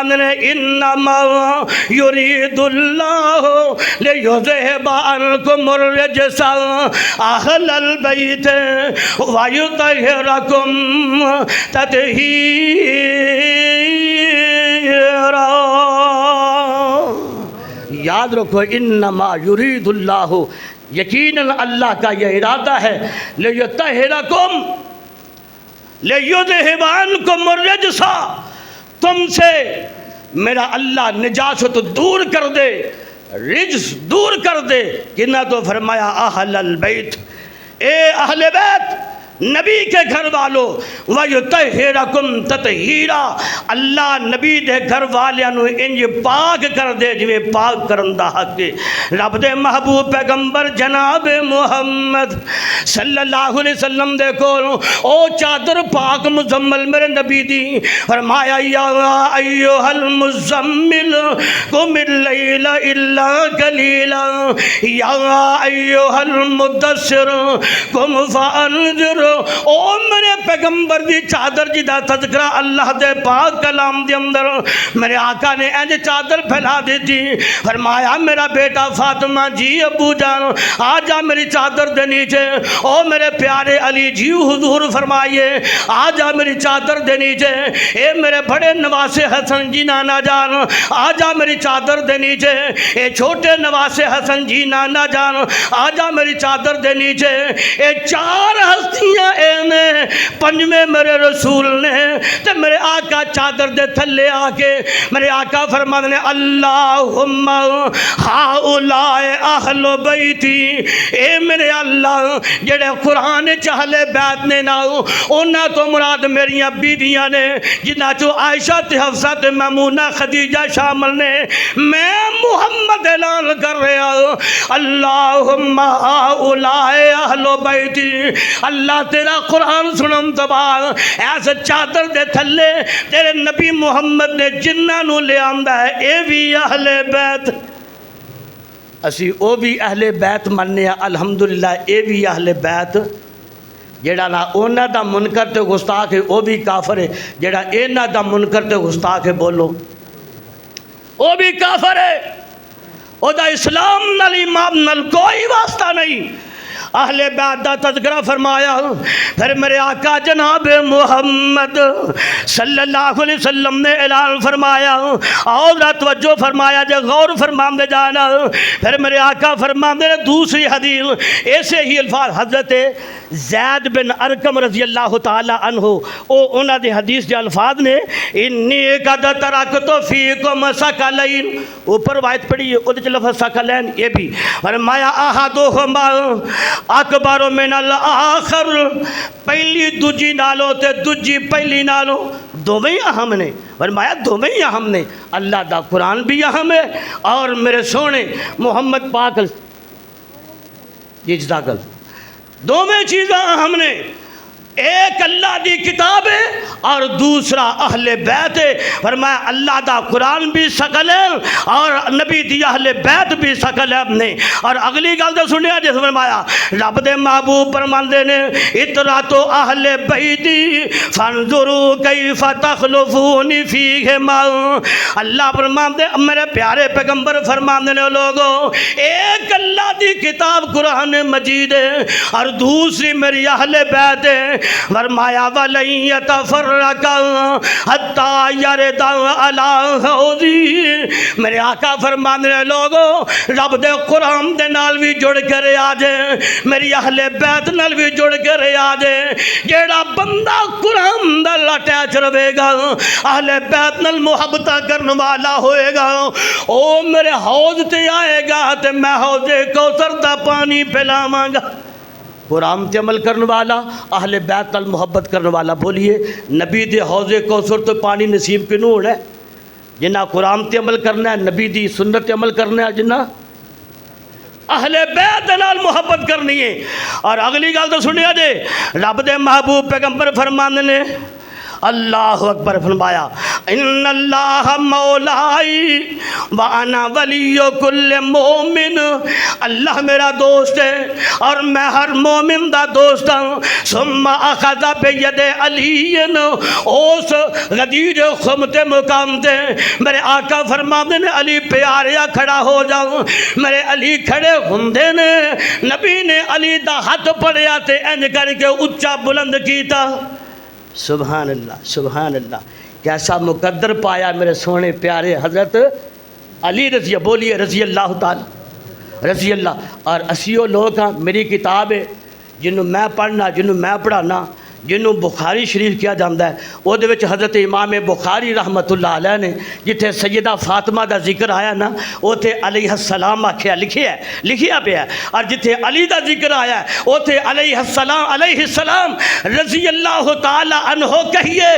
فرمانے نے انما یرید اللہ لیذہب عنکم الرجس اہل البیت ویطہرکم تطہیرا۔ یاد رکھو انما یرید اللہ، یقیناً اللہ کا یہ ارادہ ہے، لیطہرکم لیذہب عنکم الرجس، تم سے میرا اللہ نجاست دور کر دے، رجس دور کر دے۔ کنا تو فرمایا اہل البیت، اے اہل بیت، نبی کے گھر والوں، وَيُطَهِّرَكُمْ تَطْهِيرًا، اللہ نبی دے گھر والیاں انج پاک کر دے جویں پاک کرن دا حق ہے۔ رب دے محبوب پیغمبر جناب محمد صلی اللہ علیہ وسلم دے کول او چادر پاک مزمل میرے نبی دی، فرمایا یا ایھا المزمل قم اللیل الا قلیلا یا ایھا المدثر قم فانذر۔ او میرے پیغمبر دی چادر جی دا تذکرہ اللہ دے پاک کلام دے اندر میرے آقا نے اینج چادر پھیلا دی تھی، فرمایا میرا بیٹا فاطمہ جی ابو جان آ جا میری چادر دے نیچے، او میرے پیارے علی جی حضور فرمائیے آ جا میری چادر دے نیچے، اے میرے بڑے نواسے حسن جی نانا جان آ جا میری چادر دے نیچے، اے چھوٹے نواسے حسن جی نانا جان آ جا میری چادر دے نیچے۔ اے چار ہستیاں اے پنجویں میرے رسول نے تے میرے آقا چادر دے تھلے آ کے میرے آقا فرمانے نے اللہم ہؤلاء اہل بیتی، اے میرے اللہ جڑے قرآن چہلے بیت نے ناؤ انہاں تو مراد میریاں بیویاں نے جنہ چو عائشہ تے حفصہ تے میمونہ خدیجہ شامل نے، میں محمد اعلان کر رہا ہوں اللہم ہؤلاء اہل بیتی، اللہ تیرا قرآن سنم تو بعد ایسے چادر دے تھلے تیرے نبی محمد نے جنہاں نو لے آندہ ہے، اے بھی اہل بیت، اسی او بھی اہل بیت مننے ہیں الحمدللہ، اے بھی اہل بیت، جیڑا نا اونا دا منکر تے گستاخ ہے او بھی کافر ہے، جیڑا اینا دا منکر تے گستاخ ہے بولو او بھی کافر ہے، او دا اسلام نال ایمان نال کوئی واسطہ نہیں۔ اہل بیت دا تذکرہ فرمایا، پھر میرے آقا جناب محمد صلی اللہ علیہ وسلم نے اعلان فرمایا، اور توجہ فرمایا جو غور فرمان دے جانا، پھر میرے آقا فرمان دے دوسری حدیث ایسے ہی الفاظ حضرت زید بن ارقم رضی اللہ تعالی عنہ او انہاں دے حدیث دے الفاظ نے انی قد ترکت فیکم ثقلین، اوپر روایت پڑھی ہے او دے لفظ ثقلین، یہ بھی فرمایا احدہما اکبر من الآخر، پہلی دوجی نالوں تے دوجی پہلی نالوں دوویں اہم نے، فرمایا دوویں اہم نے، اللہ دا قرآن بھی اہم ہے اور میرے سونے محمد پاک جی جزاکل دوویں چیزیں اہم نے، ایک اللہ دی کتاب ہے اور دوسرا اہل بیت ہے، فرمایا اللہ دا قرآن بھی ثقل ہے اور نبی دی اہل بیت بھی ثقل ہے نے۔ اور اگلی گل تو سنیا جس فرمایا رب دے محبوب فرماندے نے اطرات اہل بیتی فانظروا کیف تخلفون فیہما، اللہ فرماندے میرے پیارے پیغمبر فرماندے نے لوگوں ایک اللہ دی کتاب قرآن مجید ہے اور دوسری میری اہل بیت ہے، فرمایا وَلَن يَتَفَرَّقَا حَتَّى يَرِدَ عَلَىٰ حَوْضِي، میرے آقا فرمانے لوگوں رب دے قرآن دے نال بھی جڑ کر آ جائے، میری اہل بیت نال بھی جڑ کر آ جائے، جیڑا بندہ قرآن نال اٹیچ رہے گا اہل بیت نال محبت کرنے والا ہوئے گا، او میرے حوض تے آئے گا تے میں حوض کوثر دا پانی پلاواں گا۔ قرآن تے عمل کرنے والا اہل بیت نال محبت کرنے والا، بولیے نبی دے حوض کوثر تو پانی نصیب کنوں ہونا ہے؟ جنہ قرآن تے عمل کرنا ہے، نبی دی سنت تے عمل کرنا ہے، جنہ اہل بیت نال محبت کرنی ہے۔ اور اگلی گل تو سنیا جے رب دے محبوب پیغمبر فرماندے نے اللہ اکبر فرمایا ان اللہ مولائی وانا ولی کل مومن، اللہ میرا دوست ہے اور میں ہر مومن دا دوست ہوں۔ ثم اخذ بید علی، اس غدیر خمت مقام تے میرے آقا فرماندے نے علی پیاریا کھڑا ہو جاؤ، میرے علی کھڑے ہوندے نے، نبی نے علی دا ہاتھ پڑیا تے انج کر کے اچا بلند کیتا۔ سبحان اللہ سبحان اللہ، کیسا مقدر پایا میرے سونے پیارے حضرت علی رضی، بولیے رضی اللہ تعالی رضی اللہ۔ اور اسیوں لوگ ہاں، میری کتاب ہے جنہوں میں پڑھنا، جنہوں میں پڑھانا، جنہوں بخاری شریف کیا جاندہ ہے، وہ دے وچ حضرت امام بخاری رحمت اللہ علیہ نے جتھے سیدہ فاطمہ دا ذکر آیا نا، وہ تھے علیہ السلام آکھیا لکھیا پیا ہے، اور جتھے علی دا ذکر آیا ہے وہ تھے علیہ السلام رضی اللہ تعالی عنہ کہیے